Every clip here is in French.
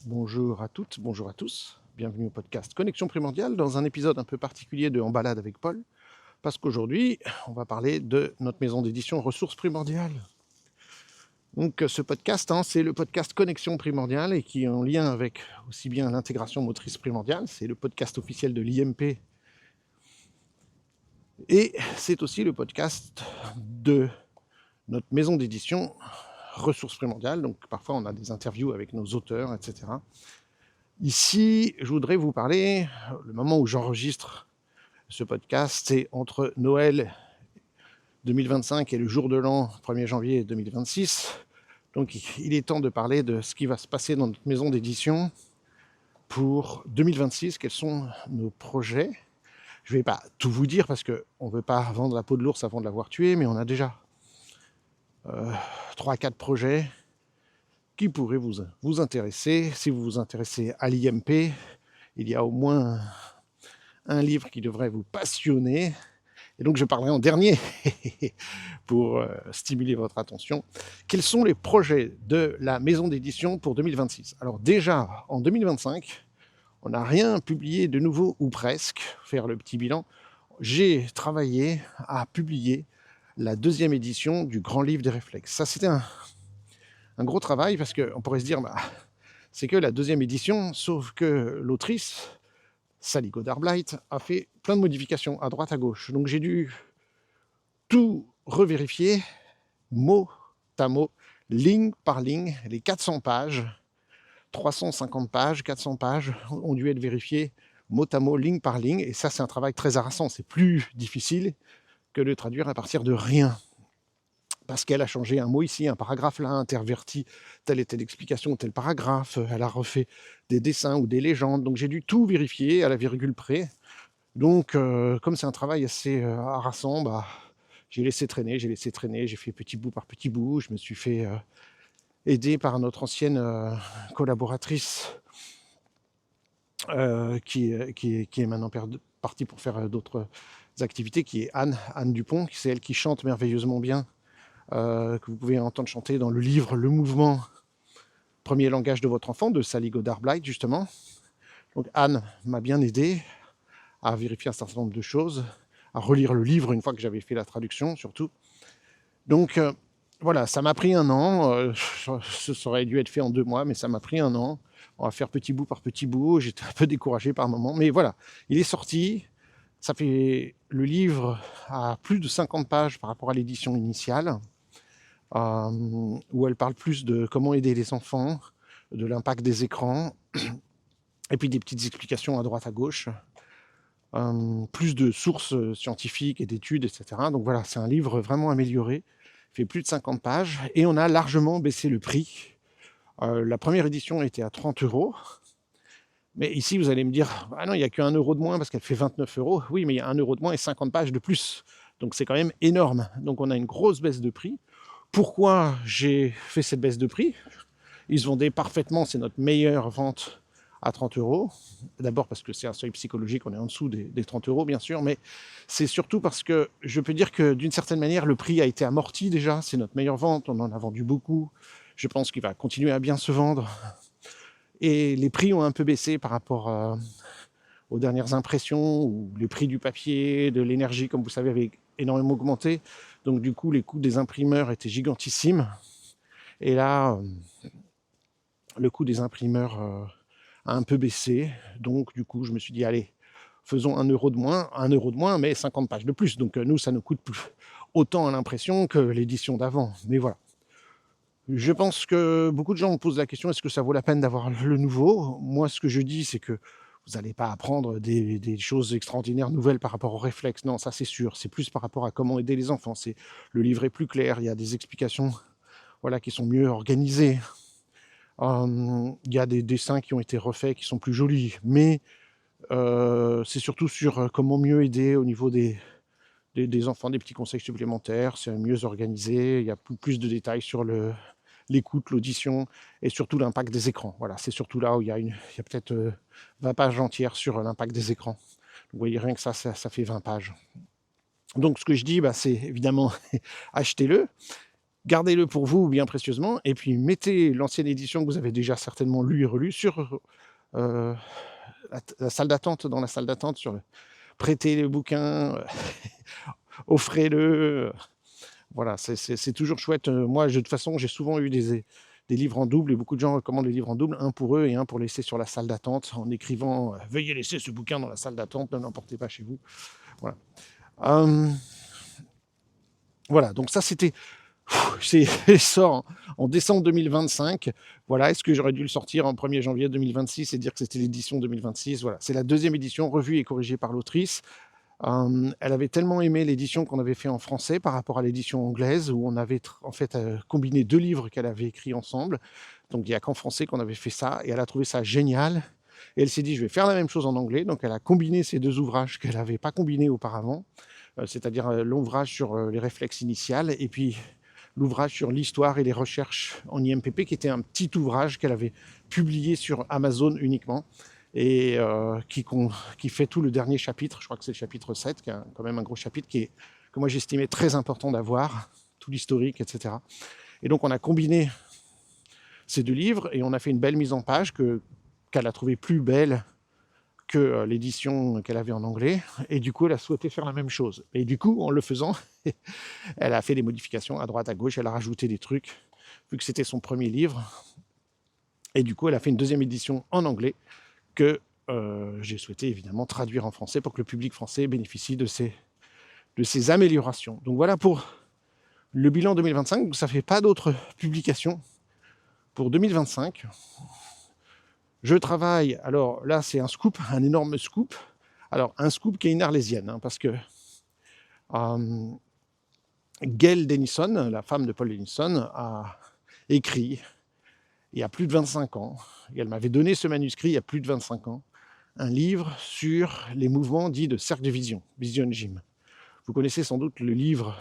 Bonjour à toutes, bonjour à tous. Bienvenue au podcast Connexion Primordiale dans un épisode un peu particulier de En balade avec Paul. Parce qu'aujourd'hui, on va parler de notre maison d'édition Ressources Primordiales. Donc ce podcast, c'est le podcast Connexion Primordiale et qui est en lien avec aussi bien l'intégration motrice primordiale. C'est le podcast officiel de l'IMP. Et c'est aussi le podcast de notre maison d'édition Ressources Primordiales. Donc parfois on a des interviews avec nos auteurs, etc. Ici, je voudrais vous parler, le moment où j'enregistre ce podcast, c'est entre Noël 2025 et le jour de l'an 1er janvier 2026. Donc il est temps de parler de ce qui va se passer dans notre maison d'édition pour 2026, quels sont nos projets. Je ne vais pas tout vous dire parce qu'on ne veut pas vendre la peau de l'ours avant de l'avoir tué, mais on a déjà 3-4 projets qui pourraient vous intéresser. Si vous vous intéressez à l'IMP, il y a au moins un livre qui devrait vous passionner. Et donc je parlerai en dernier pour stimuler votre attention. Quels sont les projets de la maison d'édition pour 2026 ? Alors déjà, en 2025, on n'a rien publié de nouveau ou presque, faire le petit bilan. J'ai travaillé à publier la 2e édition du Grand Livre des Réflexes. Ça, c'était un gros travail parce qu'on pourrait se dire, c'est que la 2e édition, sauf que l'autrice, Sally Godard-Blight, a fait plein de modifications à droite à gauche. Donc j'ai dû tout revérifier, mot à mot, ligne par ligne, les 400 pages, 350 pages, 400 pages ont dû être vérifiées mot à mot, ligne par ligne. Et ça, c'est un travail très harassant. C'est plus difficile que de traduire à partir de rien. Parce qu'elle a changé un mot ici, un paragraphe là, interverti telle et telle explication, tel paragraphe. Elle a refait des dessins ou des légendes. Donc j'ai dû tout vérifier à la virgule près. Donc comme c'est un travail assez harassant, j'ai laissé traîner, j'ai fait petit bout par petit bout. Je me suis fait aider par notre ancienne collaboratrice qui est maintenant partie pour faire d'autres activités, qui est Anne Dupont. C'est elle qui chante merveilleusement bien, que vous pouvez entendre chanter dans le livre Le Mouvement, premier langage de votre enfant, de Sally Godard-Blight, justement. Donc Anne m'a bien aidé à vérifier un certain nombre de choses, à relire le livre une fois que j'avais fait la traduction, surtout. Donc voilà, ça m'a pris un an. Ça aurait dû être fait en 2 mois, mais ça m'a pris un an. On va faire petit bout par petit bout. J'étais un peu découragé par moments, mais voilà, il est sorti. Ça fait le livre à plus de 50 pages par rapport à l'édition initiale, où elle parle plus de comment aider les enfants, de l'impact des écrans, et puis des petites explications à droite à gauche. Plus de sources scientifiques et d'études, etc. Donc voilà, c'est un livre vraiment amélioré. Il fait plus de 50 pages et on a largement baissé le prix. La première édition était à 30 €. Mais ici, vous allez me dire, ah non, il n'y a qu'1 € de moins parce qu'elle fait 29 €. Oui, mais il y a 1 € de moins et 50 pages de plus. Donc c'est quand même énorme. Donc on a une grosse baisse de prix. Pourquoi j'ai fait cette baisse de prix ? Ils se vendaient parfaitement, c'est notre meilleure vente à 30 €. D'abord parce que c'est un seuil psychologique, on est en dessous des 30 € bien sûr, mais c'est surtout parce que je peux dire que d'une certaine manière, le prix a été amorti déjà, c'est notre meilleure vente, on en a vendu beaucoup. Je pense qu'il va continuer à bien se vendre. Et les prix ont un peu baissé par rapport aux dernières impressions, où les prix du papier, de l'énergie, comme vous savez, avaient énormément augmenté. Donc du coup, les coûts des imprimeurs étaient gigantissimes. Et là, le coût des imprimeurs a un peu baissé. Donc du coup, je me suis dit, allez, faisons 1 € de moins, 1 € de moins, mais 50 pages de plus. Donc nous, ça nous coûte autant à l'impression que l'édition d'avant. Mais voilà. Je pense que beaucoup de gens me posent la question, est-ce que ça vaut la peine d'avoir le nouveau ? Moi, ce que je dis, c'est que vous n'allez pas apprendre des choses extraordinaires nouvelles par rapport aux réflexes. Non, ça c'est sûr. C'est plus par rapport à comment aider les enfants. Le livre est plus clair, il y a des explications qui sont mieux organisées. Il y a des dessins qui ont été refaits, qui sont plus jolis. Mais c'est surtout sur comment mieux aider au niveau des enfants, des petits conseils supplémentaires. C'est mieux organisé, il y a plus de détails sur l'écoute, l'audition et surtout l'impact des écrans. Voilà, c'est surtout là où il y a peut-être 20 pages entières sur l'impact des écrans. Vous voyez, rien que ça fait 20 pages. Donc ce que je dis, c'est évidemment achetez-le. gardez-le pour vous bien précieusement, et puis mettez l'ancienne édition que vous avez déjà certainement lue et relue sur la salle d'attente, dans la salle d'attente, prêtez le bouquin, offrez-le. Voilà, c'est toujours chouette. Moi, de toute façon, j'ai souvent eu des livres en double, et beaucoup de gens recommandent les livres en double, un pour eux et un pour laisser sur la salle d'attente, en écrivant veuillez laisser ce bouquin dans la salle d'attente, ne l'emportez pas chez vous. Voilà. Voilà, donc ça c'était. Il sort en décembre 2025. Voilà, est-ce que j'aurais dû le sortir en 1er janvier 2026 et dire que c'était l'édition 2026? Voilà, c'est la deuxième édition, revue et corrigée par l'autrice. Elle avait tellement aimé l'édition qu'on avait fait en français par rapport à l'édition anglaise, où on avait en fait combiné 2 livres qu'elle avait écrits ensemble. Donc il n'y a qu'en français qu'on avait fait ça, et elle a trouvé ça génial. Et elle s'est dit, je vais faire la même chose en anglais. Donc elle a combiné ces 2 ouvrages qu'elle n'avait pas combinés auparavant, c'est-à-dire l'ouvrage sur les réflexes initiales, et puis l'ouvrage sur l'histoire et les recherches en IMPP, qui était un petit ouvrage qu'elle avait publié sur Amazon uniquement, et qui fait tout le dernier chapitre. Je crois que c'est le chapitre 7, qui est quand même un gros chapitre, que moi j'estimais très important d'avoir, tout l'historique, etc. Et donc on a combiné ces 2 livres, et on a fait une belle mise en page qu'elle a trouvée plus belle que l'édition qu'elle avait en anglais, et du coup elle a souhaité faire la même chose. Et du coup, en le faisant, elle a fait des modifications à droite, à gauche, elle a rajouté des trucs, vu que c'était son premier livre, et du coup elle a fait une deuxième édition en anglais, que j'ai souhaité évidemment traduire en français pour que le public français bénéficie de ces améliorations. Donc voilà pour le bilan 2025, ça ne fait pas d'autres publications pour 2025. Je travaille, alors là c'est un scoop, un énorme scoop. Alors un scoop qui est une arlésienne, parce que Gail Denison, la femme de Paul Denison, a écrit il y a plus de 25 ans, et elle m'avait donné ce manuscrit il y a plus de 25 ans, un livre sur les mouvements dits de cercle de vision, Vision Gym. Vous connaissez sans doute le livre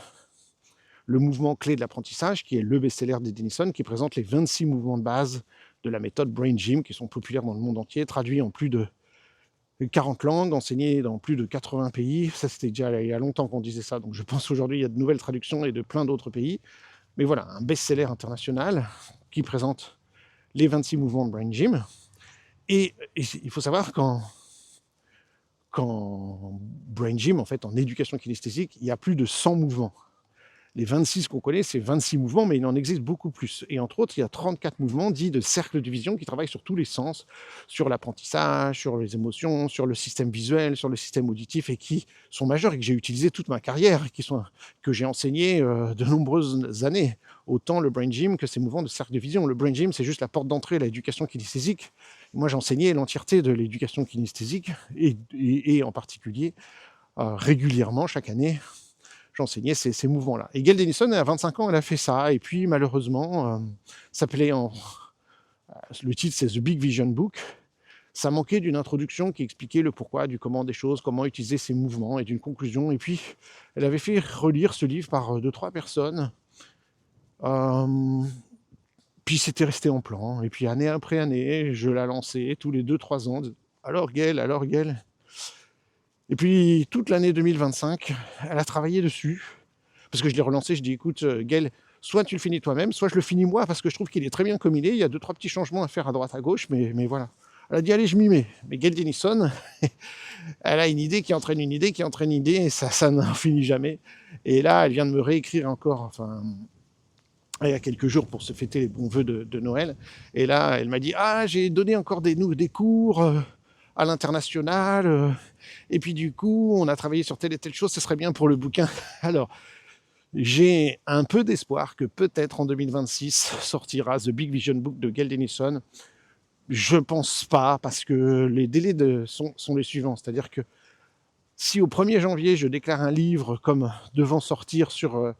Le mouvement clé de l'apprentissage, qui est le best-seller de Denison, qui présente les 26 mouvements de base de la méthode Brain Gym, qui sont populaires dans le monde entier, traduits en plus de 40 langues, enseignés dans plus de 80 pays. Ça, c'était déjà il y a longtemps qu'on disait ça, donc je pense aujourd'hui il y a de nouvelles traductions et de plein d'autres pays. Mais voilà, un best-seller international qui présente les 26 mouvements de Brain Gym. Et il faut savoir qu'en Brain Gym, en fait, en éducation kinesthésique, il y a plus de 100 mouvements. Les 26 qu'on connaît, c'est 26 mouvements, mais il en existe beaucoup plus. Et entre autres, il y a 34 mouvements dits de cercle de vision qui travaillent sur tous les sens, sur l'apprentissage, sur les émotions, sur le système visuel, sur le système auditif, et qui sont majeurs et que j'ai utilisé toute ma carrière, que j'ai enseigné de nombreuses années. Autant le Brain Gym que ces mouvements de cercle de vision. Le Brain Gym, c'est juste la porte d'entrée à l'éducation kinesthésique. Moi, j'ai enseigné l'entièreté de l'éducation kinesthésique, et en particulier régulièrement, chaque année, j'enseignais ces mouvements-là. Et Gail Denison, à 25 ans, elle a fait ça. Et puis, malheureusement, le titre, c'est The Big Vision Book. Ça manquait d'une introduction qui expliquait le pourquoi, du comment des choses, comment utiliser ces mouvements, et d'une conclusion. Et puis, elle avait fait relire ce livre par 2-3 personnes. Puis, c'était resté en plan. Et puis, année après année, je la lançais tous les 2-3 ans. Alors, Gail. Et puis, toute l'année 2025, elle a travaillé dessus. Parce que je l'ai relancé, je dis, écoute, Gail, soit tu le finis toi-même, soit je le finis moi, parce que je trouve qu'il est très bien comme il est. Il y a 2-3 petits changements à faire à droite, à gauche, mais voilà. Elle a dit, allez, je m'y mets. Mais Gail Denison, elle a une idée qui entraîne une idée, et ça n'en finit jamais. Et là, elle vient de me réécrire encore, il y a quelques jours, pour se fêter les bons vœux de Noël. Et là, elle m'a dit, j'ai donné encore des cours à l'international, et puis du coup, on a travaillé sur telle et telle chose, ce serait bien pour le bouquin. Alors, j'ai un peu d'espoir que peut-être en 2026 sortira The Big Vision Book de Gail Denison. Je pense pas, parce que les délais sont les suivants. C'est-à-dire que si au 1er janvier, je déclare un livre comme devant sortir sur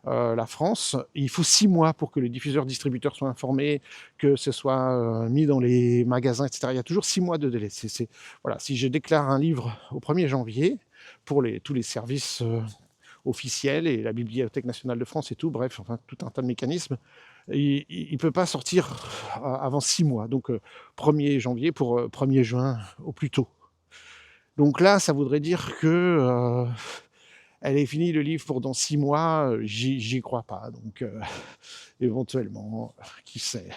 la France, il faut 6 mois pour que les diffuseurs-distributeurs soient informés, que ce soit mis dans les magasins, etc. Il y a toujours 6 mois de délai. Voilà, si je déclare un livre au 1er janvier, pour tous les services officiels et la Bibliothèque nationale de France et tout, bref, enfin tout un tas de mécanismes, il ne peut pas sortir avant 6 mois. Donc 1er janvier pour 1er juin au plus tôt. Donc là, ça voudrait dire que Elle ait fini le livre pour dans 6 mois, j'y crois pas. Donc, éventuellement, qui sait,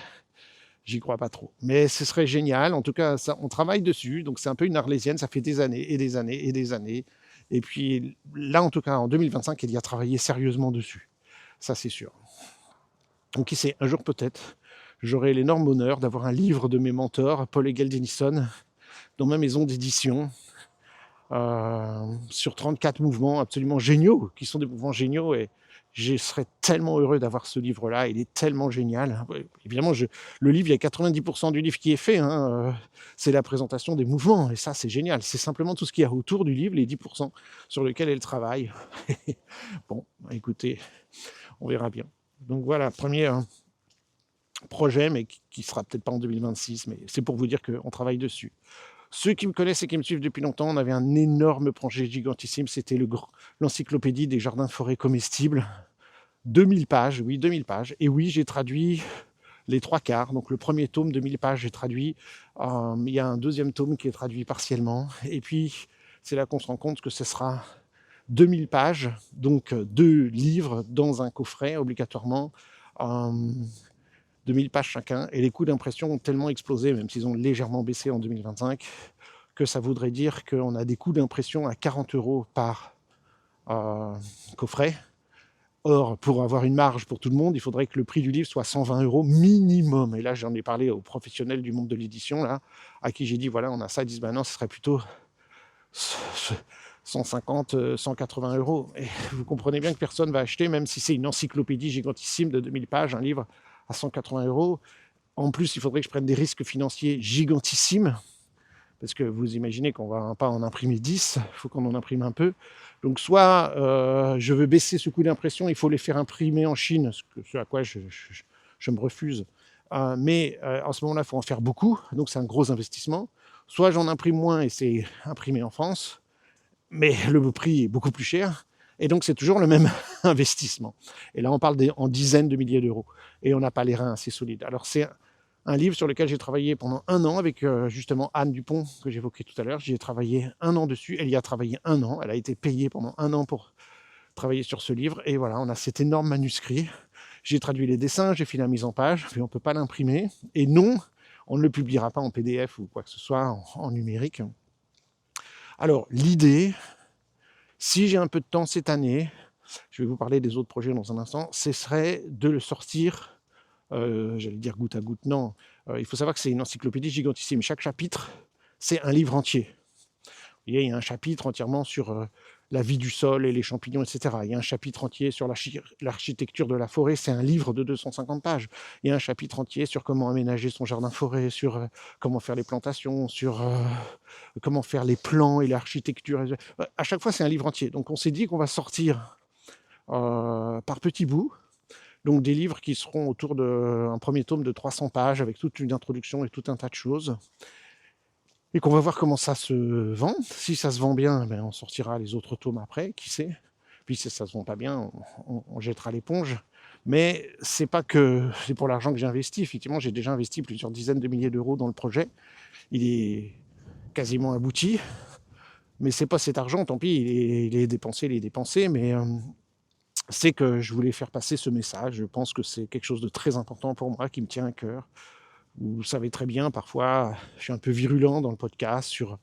j'y crois pas trop. Mais ce serait génial. En tout cas, ça, on travaille dessus. Donc, c'est un peu une arlésienne. Ça fait des années et des années et des années. Et puis là, en tout cas, en 2025, il y a travaillé sérieusement dessus. Ça, c'est sûr. Donc, qui sait, un jour peut-être, j'aurai l'énorme honneur d'avoir un livre de mes mentors, Paul et Gail Denison, dans ma maison d'édition, sur 34 mouvements absolument géniaux, qui sont des mouvements géniaux, et je serais tellement heureux d'avoir ce livre-là, il est tellement génial. Évidemment, le livre, il y a 90% du livre qui est fait, c'est la présentation des mouvements, et ça, c'est génial. C'est simplement tout ce qu'il y a autour du livre, les 10% sur lesquels elle travaille. Bon, écoutez, on verra bien. Donc voilà, premier projet, mais qui sera peut-être pas en 2026, mais c'est pour vous dire qu'on travaille dessus. Ceux qui me connaissent et qui me suivent depuis longtemps, on avait un énorme projet gigantissime, c'était l'encyclopédie des jardins forêts comestibles. 2000 pages, oui, 2000 pages. Et oui, j'ai traduit les 3/4. Donc le premier tome, 2000 pages, j'ai traduit. Il y a un deuxième tome qui est traduit partiellement. Et puis, c'est là qu'on se rend compte que ce sera 2000 pages, donc 2 livres dans un coffret, obligatoirement. 2000 pages chacun, et les coûts d'impression ont tellement explosé, même s'ils ont légèrement baissé en 2025, que ça voudrait dire qu'on a des coûts d'impression à 40 € par coffret. Or, pour avoir une marge pour tout le monde, il faudrait que le prix du livre soit 120 € minimum. Et là, j'en ai parlé aux professionnels du monde de l'édition, là, à qui j'ai dit, voilà, on a ça. Ils disent, ben non, ce serait plutôt 150, 180 €. Et vous comprenez bien que personne va acheter, même si c'est une encyclopédie gigantissime de 2000 pages, un livre à 180 €. En plus, il faudrait que je prenne des risques financiers gigantissimes, parce que vous imaginez qu'on ne va pas en imprimer 10, il faut qu'on en imprime un peu. Donc soit je veux baisser ce coût d'impression, il faut les faire imprimer en Chine, ce à quoi je me refuse. Mais en ce moment-là, il faut en faire beaucoup, donc c'est un gros investissement. Soit j'en imprime moins et c'est imprimé en France, mais le prix est beaucoup plus cher. Et donc, c'est toujours le même investissement. Et là, on parle en dizaines de milliers d'euros. Et on n'a pas les reins assez solides. Alors, c'est un livre sur lequel j'ai travaillé pendant 1 an avec justement Anne Dupont, que j'évoquais tout à l'heure. J'y ai travaillé 1 an dessus. Elle y a travaillé 1 an. Elle a été payée pendant 1 an pour travailler sur ce livre. Et voilà, on a cet énorme manuscrit. J'ai traduit les dessins, j'ai fait la mise en page, mais on ne peut pas l'imprimer. Et non, on ne le publiera pas en PDF ou quoi que ce soit en numérique. Alors, l'idée, si j'ai un peu de temps cette année, je vais vous parler des autres projets dans un instant, ce serait de le sortir, j'allais dire goutte à goutte, non. Il faut savoir que c'est une encyclopédie gigantissime. Chaque chapitre, c'est un livre entier. Vous voyez, il y a un chapitre entièrement sur la vie du sol et les champignons, etc. Il y a un chapitre entier sur l'architecture de la forêt, c'est un livre de 250 pages. Il y a un chapitre entier sur comment aménager son jardin-forêt, sur comment faire les plantations, sur comment faire les plans et l'architecture. À chaque fois, c'est un livre entier. Donc, on s'est dit qu'on va sortir par petits bouts. Donc, des livres qui seront autour d'un premier tome de 300 pages avec toute une introduction et tout un tas de choses. Et qu'on va voir comment ça se vend. Si ça se vend bien, ben on sortira les autres tomes après, qui sait. Puis si ça se vend pas bien, on jettera l'éponge. Mais c'est pas que c'est pour l'argent que j'ai investi. Effectivement, j'ai déjà investi plusieurs dizaines de milliers d'euros dans le projet. Il est quasiment abouti. Mais c'est pas cet argent, tant pis, il est dépensé, mais c'est que je voulais faire passer ce message. Je pense que c'est quelque chose de très important pour moi, qui me tient à cœur. Vous savez très bien, parfois, je suis un peu virulent dans le podcast sur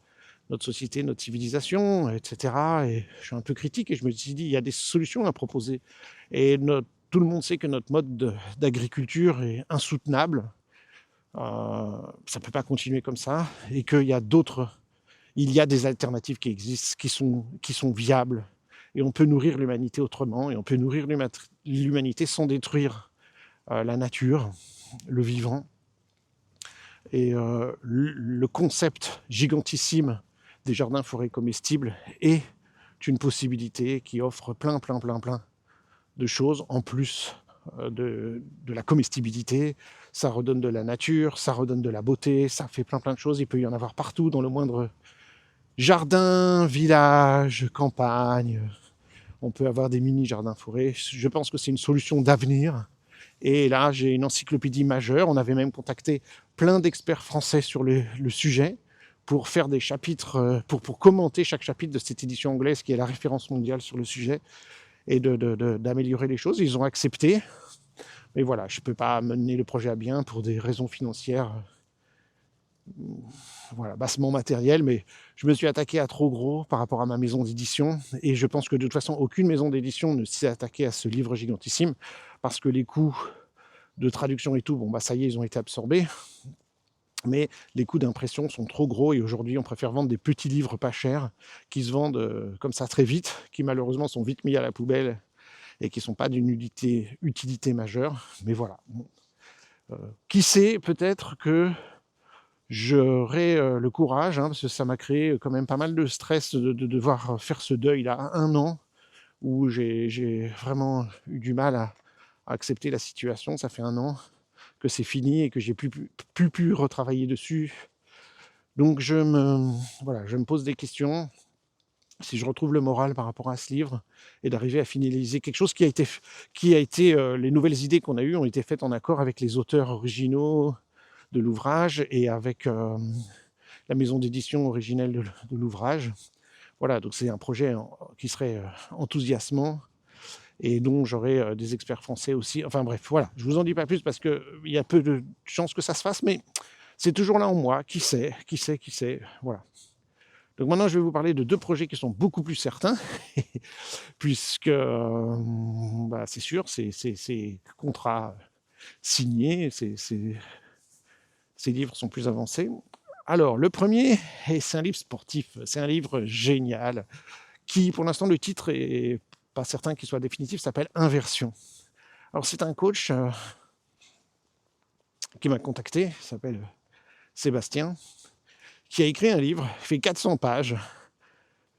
notre société, notre civilisation, etc. Et je suis un peu critique et je me suis dit, il y a des solutions à proposer. Et tout le monde sait que notre mode d'agriculture est insoutenable. Ça ne peut pas continuer comme ça. Et qu'il y a il y a des alternatives qui existent, qui sont viables. Et on peut nourrir l'humanité autrement. Et on peut nourrir l'humanité sans détruire la nature, le vivant. Et le concept gigantissime des jardins forêts comestibles est une possibilité qui offre plein de choses en plus de la comestibilité. Ça redonne de la nature, ça redonne de la beauté, ça fait plein de choses. Il peut y en avoir partout, dans le moindre jardin, village, campagne. On peut avoir des mini-jardins forêts. Je pense que c'est une solution d'avenir. Et là, j'ai une encyclopédie majeure. On avait même contacté plein d'experts français sur le sujet pour faire des chapitres, pour commenter chaque chapitre de cette édition anglaise qui est la référence mondiale sur le sujet, et d'améliorer les choses. Ils ont accepté, mais voilà, je ne peux pas mener le projet à bien pour des raisons financières, voilà, bassement matériel, mais je me suis attaqué à trop gros par rapport à ma maison d'édition, et je pense que de toute façon, aucune maison d'édition ne s'est attaquée à ce livre gigantissime, parce que les coûts de traduction et tout, bon bah ça y est, ils ont été absorbés, mais les coûts d'impression sont trop gros, et aujourd'hui, on préfère vendre des petits livres pas chers, qui se vendent comme ça très vite, qui malheureusement sont vite mis à la poubelle, et qui ne sont pas d'une utilité majeure, mais voilà. Bon. Qui sait, peut-être que j'aurai le courage, parce que ça m'a créé quand même pas mal de stress de devoir faire ce deuil-là, 1 an, où j'ai vraiment eu du mal à accepter la situation. Ça fait 1 an que c'est fini et que j'ai plus pu retravailler dessus. Donc je me pose des questions, si je retrouve le moral par rapport à ce livre, et d'arriver à finaliser quelque chose qui a été les nouvelles idées qu'on a eues ont été faites en accord avec les auteurs originaux de l'ouvrage et avec la maison d'édition originelle de l'ouvrage. Voilà, donc c'est un projet qui serait enthousiasmant, et dont j'aurai des experts français aussi. Enfin bref, voilà, je vous en dis pas plus parce qu'il y a peu de chances que ça se fasse, mais c'est toujours là en moi, qui sait, voilà. Donc maintenant, je vais vous parler de 2 projets qui sont beaucoup plus certains, puisque c'est sûr, c'est contrat signé, ces livres sont plus avancés. Alors, le premier, c'est un livre sportif, c'est un livre génial, qui, pour l'instant, le titre est pas certain qu'il soit définitif, s'appelle Inversion. Alors, c'est un coach qui m'a contacté, il s'appelle Sébastien, qui a écrit un livre, il fait 400 pages,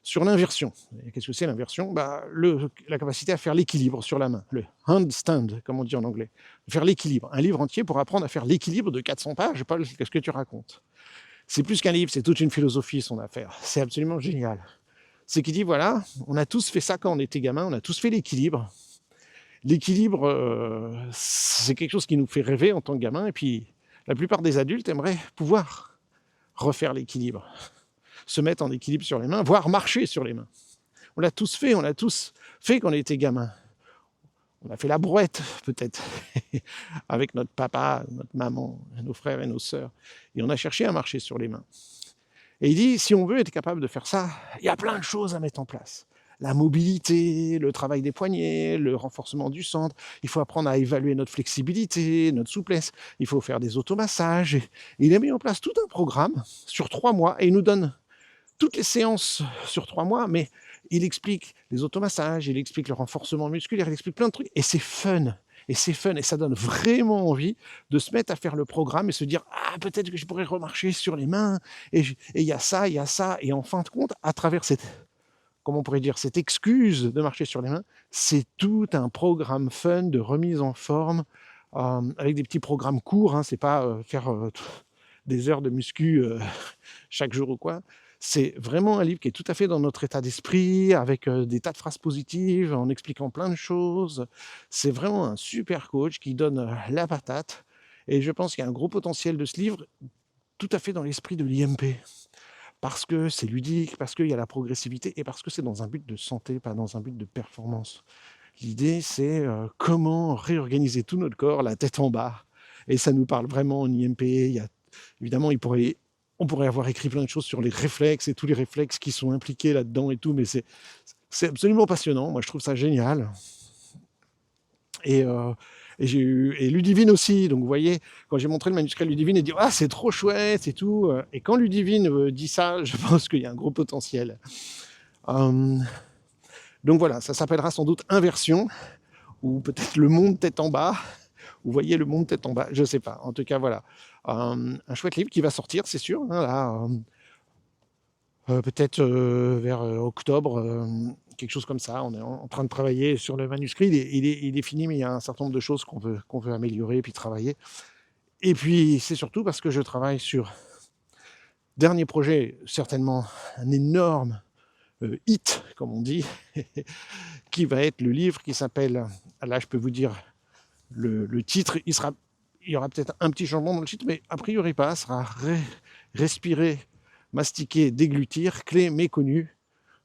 sur l'inversion. Et qu'est-ce que c'est l'inversion ? La capacité à faire l'équilibre sur la main, le handstand, comme on dit en anglais. Faire l'équilibre. Un livre entier pour apprendre à faire l'équilibre de 400 pages, Paul, qu'est-ce que tu racontes ? C'est plus qu'un livre, c'est toute une philosophie, son affaire. C'est absolument génial. C'est qu'il dit, voilà, on a tous fait ça quand on était gamin, on a tous fait l'équilibre. L'équilibre, c'est quelque chose qui nous fait rêver en tant que gamin, et puis la plupart des adultes aimeraient pouvoir refaire l'équilibre, se mettre en équilibre sur les mains, voire marcher sur les mains. On l'a tous fait quand on était gamin. On a fait la brouette, peut-être, avec notre papa, notre maman, nos frères et nos sœurs, et on a cherché à marcher sur les mains. Et il dit, si on veut être capable de faire ça, il y a plein de choses à mettre en place. La mobilité, le travail des poignets, le renforcement du centre. Il faut apprendre à évaluer notre flexibilité, notre souplesse. Il faut faire des automassages. Et il a mis en place tout un programme sur 3 mois, et il nous donne toutes les séances sur 3 mois, mais il explique les automassages, il explique le renforcement musculaire, il explique plein de trucs, et c'est fun. Et ça donne vraiment envie de se mettre à faire le programme et se dire « Ah, peut-être que je pourrais remarcher sur les mains, et il y a ça, et en fin de compte, à travers cette excuse de marcher sur les mains, c'est tout un programme fun de remise en forme, avec des petits programmes courts, c'est pas faire des heures de muscu chaque jour ou quoi. C'est vraiment un livre qui est tout à fait dans notre état d'esprit, avec des tas de phrases positives, en expliquant plein de choses. C'est vraiment un super coach qui donne la patate. Et je pense qu'il y a un gros potentiel de ce livre, tout à fait dans l'esprit de l'IMP. Parce que c'est ludique, parce qu'il y a la progressivité, et parce que c'est dans un but de santé, pas dans un but de performance. L'idée, c'est comment réorganiser tout notre corps, la tête en bas. Et ça nous parle vraiment en IMP. Évidemment, on pourrait avoir écrit plein de choses sur les réflexes et tous les réflexes qui sont impliqués là-dedans et tout, mais c'est absolument passionnant. Moi, je trouve ça génial. Et Ludivine aussi. Donc, vous voyez, quand j'ai montré le manuscrit à Ludivine, elle dit « Ah, c'est trop chouette et tout ». Et quand Ludivine dit ça, je pense qu'il y a un gros potentiel. Donc voilà, ça s'appellera sans doute Inversion, ou peut-être Le Monde tête en bas. Vous voyez Le Monde tête en bas, je ne sais pas. En tout cas, voilà. Un chouette livre qui va sortir, c'est sûr. Peut-être vers octobre, quelque chose comme ça. On est en train de travailler sur le manuscrit. Il est fini, mais il y a un certain nombre de choses qu'on veut améliorer et puis travailler. Et puis, c'est surtout parce que je travaille sur dernier projet, certainement un énorme hit, comme on dit, qui va être le livre qui s'appelle, là je peux vous dire le titre, il y aura peut-être un petit changement dans le titre, mais a priori pas, sera Respirer mastiquer, déglutir, clé méconnue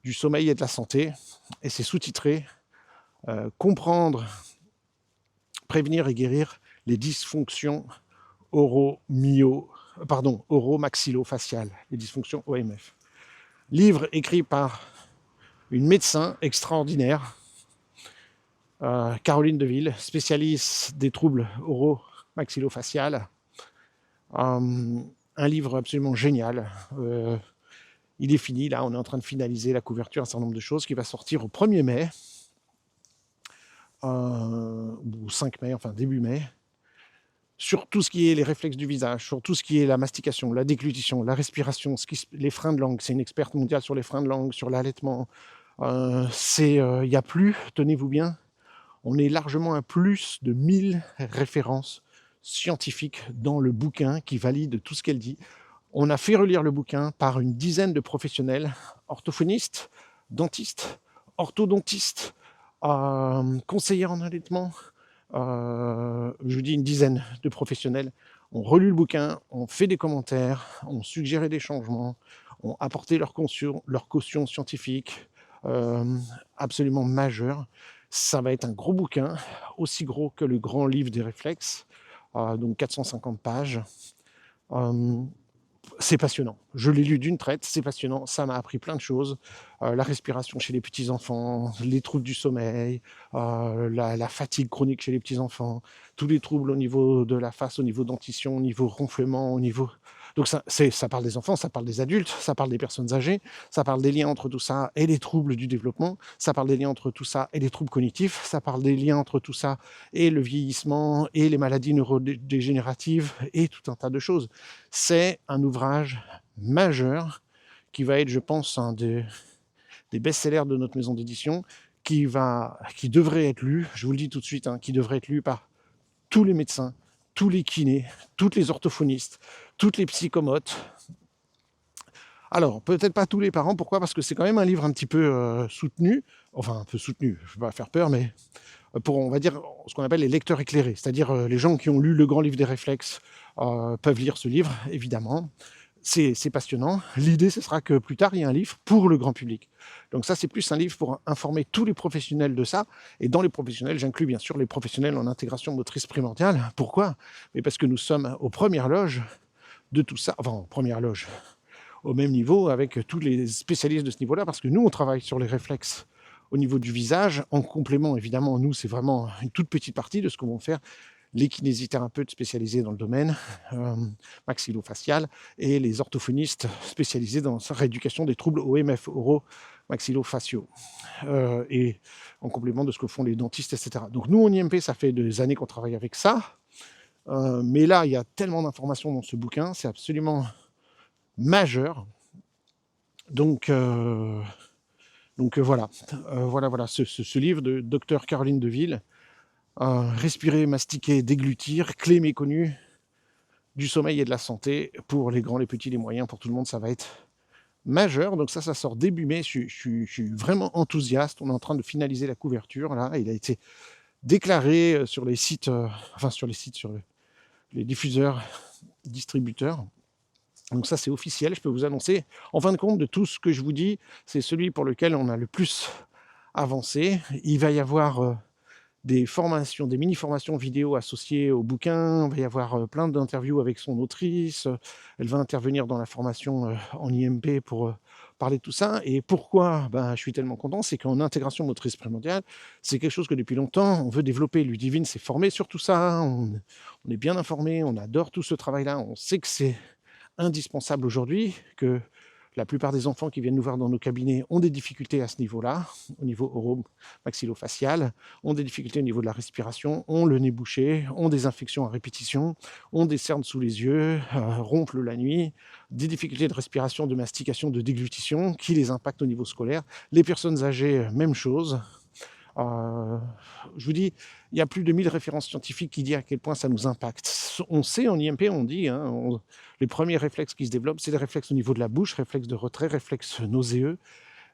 du sommeil et de la santé. Et c'est sous-titré comprendre, prévenir et guérir les dysfonctions oro-maxillofaciales, les dysfonctions OMF. Livre écrit par une médecin extraordinaire, Caroline Deville, spécialiste des troubles oro-maxillofaciales. Un livre absolument génial. Il est fini, là, on est en train de finaliser la couverture, un certain nombre de choses, qui va sortir au 1er mai, ou 5 mai, enfin début mai, sur tout ce qui est les réflexes du visage, sur tout ce qui est la mastication, la déglutition, la respiration, les freins de langue. C'est une experte mondiale sur les freins de langue, sur l'allaitement. Il y a plus, tenez-vous bien, on est largement à plus de 1000 références scientifiques dans le bouquin qui valident tout ce qu'elle dit. On a fait relire le bouquin par une dizaine de professionnels, orthophonistes, dentistes, orthodontistes, conseillers en allaitement, je dis une dizaine de professionnels. On relut le bouquin, on fait des commentaires, on suggéré des changements, on apporté leur caution scientifique, absolument majeure. Ça va être un gros bouquin, aussi gros que le grand livre des réflexes, donc 450 pages. C'est passionnant. Je l'ai lu d'une traite, c'est passionnant. Ça m'a appris plein de choses. La respiration chez les petits-enfants, les troubles du sommeil, la fatigue chronique chez les petits-enfants, tous les troubles au niveau de la face, au niveau dentition, au niveau ronflement, au niveau... Donc ça parle des enfants, ça parle des adultes, ça parle des personnes âgées, ça parle des liens entre tout ça et les troubles du développement, ça parle des liens entre tout ça et les troubles cognitifs, ça parle des liens entre tout ça et le vieillissement et les maladies neurodégénératives et tout un tas de choses. C'est un ouvrage majeur qui va être, je pense, un des best-sellers de notre maison d'édition, qui devrait être lu, je vous le dis tout de suite, qui devrait être lu par tous les médecins, tous les kinés, toutes les orthophonistes, toutes les psychomotes. Alors, peut-être pas tous les parents, pourquoi ? Parce que c'est quand même un livre un petit peu soutenu, enfin un peu soutenu, je ne vais pas faire peur, mais pour, on va dire, ce qu'on appelle les lecteurs éclairés, c'est-à-dire les gens qui ont lu le grand livre des réflexes peuvent lire ce livre, évidemment. C'est passionnant. L'idée, ce sera que plus tard, il y a un livre pour le grand public. Donc ça, c'est plus un livre pour informer tous les professionnels de ça. Et dans les professionnels, j'inclus bien sûr les professionnels en intégration motrice primordiale. Pourquoi ? Mais parce que nous sommes aux premières loges de tout ça, enfin, aux premières loges, au même niveau avec tous les spécialistes de ce niveau-là, parce que nous, on travaille sur les réflexes au niveau du visage. En complément, évidemment, nous, c'est vraiment une toute petite partie de ce que vont faire les kinésithérapeutes spécialisés dans le domaine maxillofacial et les orthophonistes spécialisés dans la rééducation des troubles OMF, oro-maxillofaciaux, et en complément de ce que font les dentistes, etc. Donc nous, en IMP, ça fait des années qu'on travaille avec ça, mais là, il y a tellement d'informations dans ce bouquin, c'est absolument majeur. Donc voilà, ce livre de Dr Caroline Deville, respirer, mastiquer, déglutir, clé méconnue du sommeil et de la santé pour les grands, les petits, les moyens, pour tout le monde, ça va être majeur. Donc ça sort début mai. Je suis vraiment enthousiaste. On est en train de finaliser la couverture là. Il a été déclaré sur les sites, sur les diffuseurs, distributeurs. Donc ça, c'est officiel. Je peux vous annoncer. En fin de compte, de tout ce que je vous dis, c'est celui pour lequel on a le plus avancé. Il va y avoir des formations, des mini-formations vidéo associées au bouquin. Il va y avoir plein d'interviews avec son autrice. Elle va intervenir dans la formation en IMP pour parler de tout ça. Et pourquoi je suis tellement content, c'est qu'en intégration motrice primordiale, c'est quelque chose que depuis longtemps, on veut développer. Ludivine s'est formée sur tout ça. On est bien informé, on adore tout ce travail-là. On sait que c'est indispensable aujourd'hui, que la plupart des enfants qui viennent nous voir dans nos cabinets ont des difficultés à ce niveau-là, au niveau oro-maxillofacial, ont des difficultés au niveau de la respiration, ont le nez bouché, ont des infections à répétition, ont des cernes sous les yeux, ronflent la nuit, des difficultés de respiration, de mastication, de déglutition qui les impactent au niveau scolaire. Les personnes âgées, même chose. Je vous dis, il y a plus de 1000 références scientifiques qui disent à quel point ça nous impacte. On sait en IMP, on dit, les premiers réflexes qui se développent, c'est les réflexes au niveau de la bouche, réflexes de retrait, réflexes nauséeux.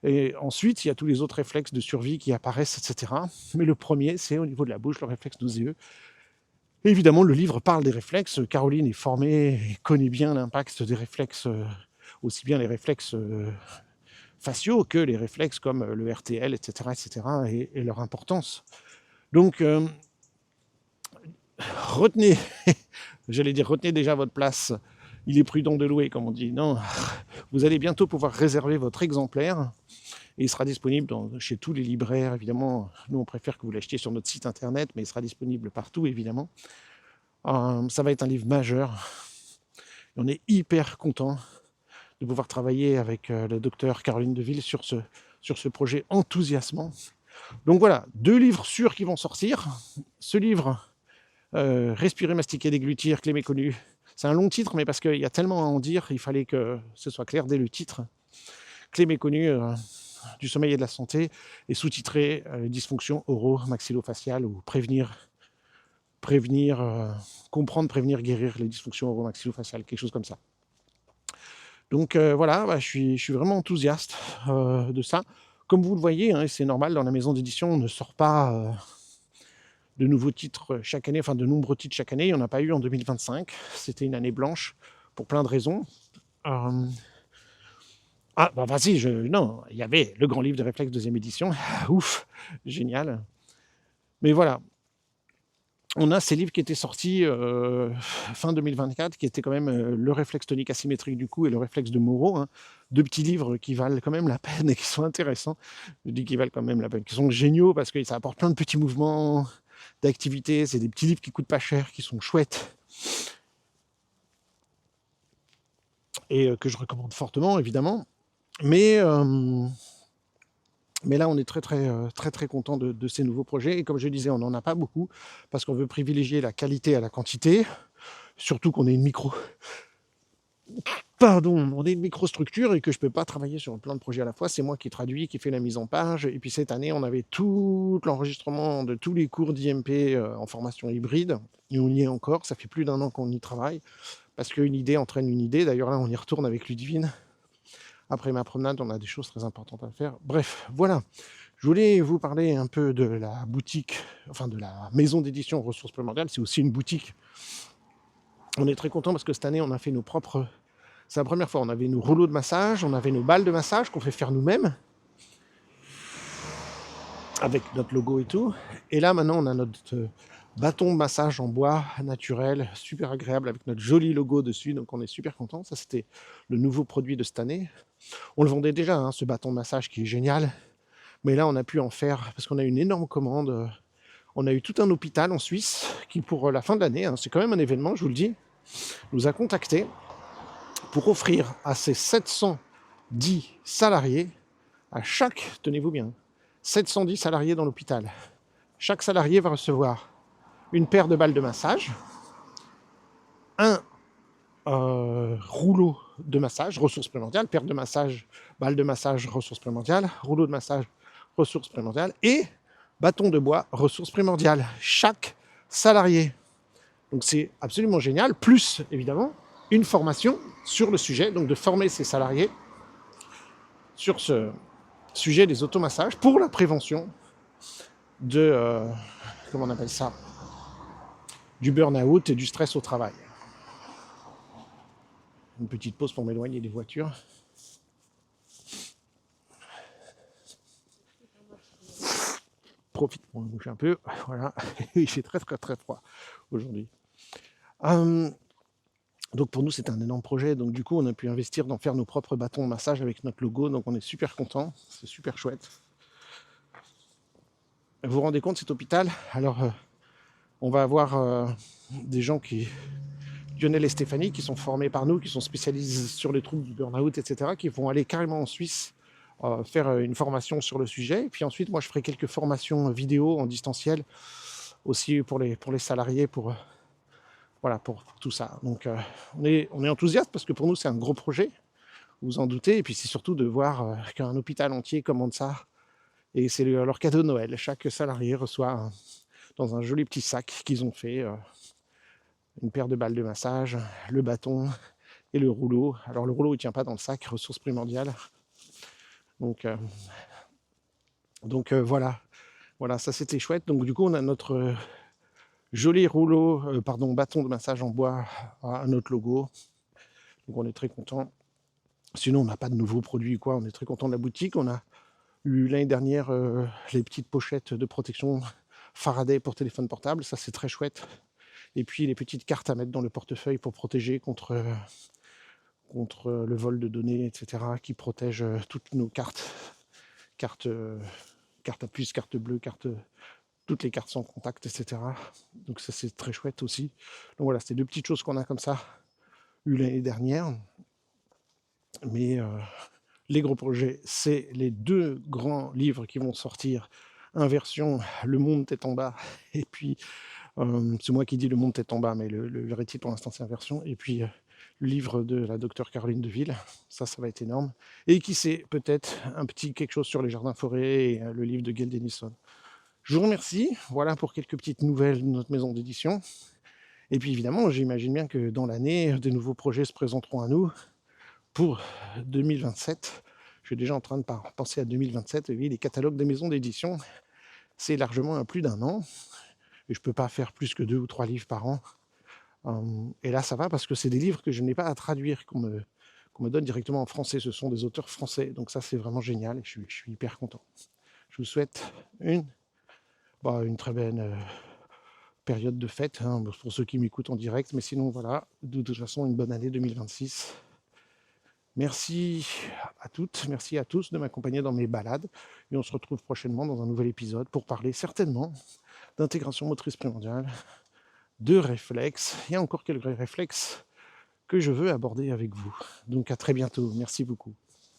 Et ensuite, il y a tous les autres réflexes de survie qui apparaissent, etc. Mais le premier, c'est au niveau de la bouche, le réflexe nauséeux. Et évidemment, le livre parle des réflexes. Caroline est formée et connaît bien l'impact des réflexes aussi bien les réflexes faciaux que les réflexes comme le RTL, etc., etc., et leur importance. Donc, retenez, j'allais dire, retenez déjà votre place. Il est prudent de louer, comme on dit. Non, vous allez bientôt pouvoir réserver votre exemplaire et il sera disponible chez tous les libraires, évidemment. Nous, on préfère que vous l'achetiez sur notre site internet, mais il sera disponible partout, évidemment. Ça va être un livre majeur. Et on est hyper content de pouvoir travailler avec le docteur Caroline Deville sur ce projet enthousiasmant. Donc voilà, 2 livres sûrs qui vont sortir. Ce livre, Respirer, mastiquer, déglutir, clé méconnue. C'est un long titre, mais parce qu'il y a tellement à en dire, il fallait que ce soit clair dès le titre. Clé méconnue du sommeil et de la santé, et sous-titré dysfonction oro-maxillofaciale, ou comprendre, prévenir, guérir les dysfonctions oro-maxillofaciales, quelque chose comme ça. Donc voilà, je suis vraiment enthousiaste de ça. Comme vous le voyez, hein, c'est normal, dans la maison d'édition, on ne sort pas de nouveaux titres chaque année, enfin de nombreux titres chaque année. Il n'y en a pas eu en 2025. C'était une année blanche pour plein de raisons. Ah, bah vas-y, non, il y avait le grand livre de réflexe 2e édition. Ouf, génial. Mais voilà, on a ces livres qui étaient sortis fin 2024, qui étaient quand même le réflexe tonique asymétrique du cou et le réflexe de Moreau. Hein. 2 petits livres qui valent quand même la peine et qui sont intéressants. Je dis qu'ils valent quand même la peine, qui sont géniaux parce que ça apporte plein de petits mouvements d'activité. C'est des petits livres qui coûtent pas cher, qui sont chouettes. Et que je recommande fortement, évidemment. Mais là, on est très content de ces nouveaux projets. Et comme je disais, on n'en a pas beaucoup parce qu'on veut privilégier la qualité à la quantité. Surtout qu'on est une microstructure et que je ne peux pas travailler sur plein de projets à la fois. C'est moi qui traduis, qui fais la mise en page. Et puis cette année, on avait tout l'enregistrement de tous les cours d'IMP en formation hybride. Et on y est encore. Ça fait plus d'1 an qu'on y travaille parce qu'une idée entraîne une idée. D'ailleurs, là, on y retourne avec Ludivine. Après ma promenade, on a des choses très importantes à faire. Bref, voilà. Je voulais vous parler un peu de la boutique, enfin de la maison d'édition Ressources Primordiales. C'est aussi une boutique. On est très content parce que cette année, on a fait nos propres... C'est la première fois, on avait nos rouleaux de massage, on avait nos balles de massage qu'on fait faire nous-mêmes, avec notre logo et tout. Et là, maintenant, on a notre bâton de massage en bois naturel, super agréable, avec notre joli logo dessus. Donc, on est super content. Ça, c'était le nouveau produit de cette année. On le vendait déjà, hein, ce bâton de massage qui est génial. Mais là, on a pu en faire, parce qu'on a une énorme commande. On a eu tout un hôpital en Suisse qui, pour la fin de l'année, hein, c'est quand même un événement, je vous le dis, nous a contactés pour offrir à ses 710 salariés, à chaque, tenez-vous bien, 710 salariés dans l'hôpital. Chaque salarié va recevoir une paire de balles de massage, un rouleau de massage, ressources primordiales, paire de massage, balle de massage, ressources primordiales, rouleau de massage, ressources primordiales, et bâton de bois, ressources primordiales. Chaque salarié. Donc c'est absolument génial, plus évidemment une formation sur le sujet, donc de former ces salariés sur ce sujet des automassages pour la prévention de, comment on appelle ça, du burn-out et du stress au travail. Une petite pause pour m'éloigner des voitures. Profite pour me bouger un peu, voilà, il fait très froid aujourd'hui. Donc pour nous, c'est un énorme projet. Donc du coup, on a pu investir dans faire nos propres bâtons de massage avec notre logo. Donc on est super content. C'est super chouette. Vous vous rendez compte, cet hôpital? Alors, on va avoir des gens Lionel et Stéphanie, qui sont formés par nous, qui sont spécialisés sur les troubles du burn-out, etc., qui vont aller carrément en Suisse faire une formation sur le sujet. Et puis ensuite, moi, je ferai quelques formations vidéo en distanciel aussi pour les salariés, pour tout ça. Donc on est enthousiaste parce que pour nous c'est un gros projet, vous vous en doutez, et puis c'est surtout de voir qu'un hôpital entier commande ça, et c'est leur cadeau de Noël. Chaque salarié reçoit dans un joli petit sac qu'ils ont fait une paire de balles de massage, le bâton et le rouleau. Alors le rouleau il tient pas dans le sac, ressources primordiales. Donc voilà, ça c'était chouette. Donc du coup on a notre joli bâton de massage en bois à notre logo. Donc on est très content. Sinon, on n'a pas de nouveaux produits, quoi. On est très content de la boutique. On a eu l'année dernière les petites pochettes de protection Faraday pour téléphone portable. Ça, c'est très chouette. Et puis les petites cartes à mettre dans le portefeuille pour protéger contre le vol de données, etc., qui protègent toutes nos cartes, carte à puce, carte bleue, toutes les cartes sans contact, etc. Donc ça, c'est très chouette aussi. Donc voilà, c'était deux petites choses qu'on a comme ça eu l'année dernière. Mais les gros projets, c'est les deux grands livres qui vont sortir. Inversion, Le monde tête en bas, et puis c'est moi qui dis Le monde tête en bas, mais le vrai titre pour l'instant c'est Inversion, et puis le livre de la docteure Caroline Deville, ça va être énorme. Et qui sait, peut-être un petit quelque chose sur les jardins forêts et le livre de Gail Denison. Je vous remercie, voilà pour quelques petites nouvelles de notre maison d'édition. Et puis évidemment, j'imagine bien que dans l'année, de nouveaux projets se présenteront à nous pour 2027. Je suis déjà en train de penser à 2027. Oui, les catalogues des maisons d'édition, c'est largement un plus d'un an. Et je ne peux pas faire plus que 2 ou 3 livres par an. Et là, ça va parce que c'est des livres que je n'ai pas à traduire, qu'on me donne directement en français. Ce sont des auteurs français. Donc ça, c'est vraiment génial et je suis hyper content. Je vous souhaite une très belle période de fête pour ceux qui m'écoutent en direct. Mais sinon, voilà, de toute façon, une bonne année 2026. Merci à toutes, merci à tous de m'accompagner dans mes balades. Et on se retrouve prochainement dans un nouvel épisode pour parler certainement d'intégration motrice primordiale, de réflexes. Il y a encore quelques réflexes que je veux aborder avec vous. Donc à très bientôt. Merci beaucoup.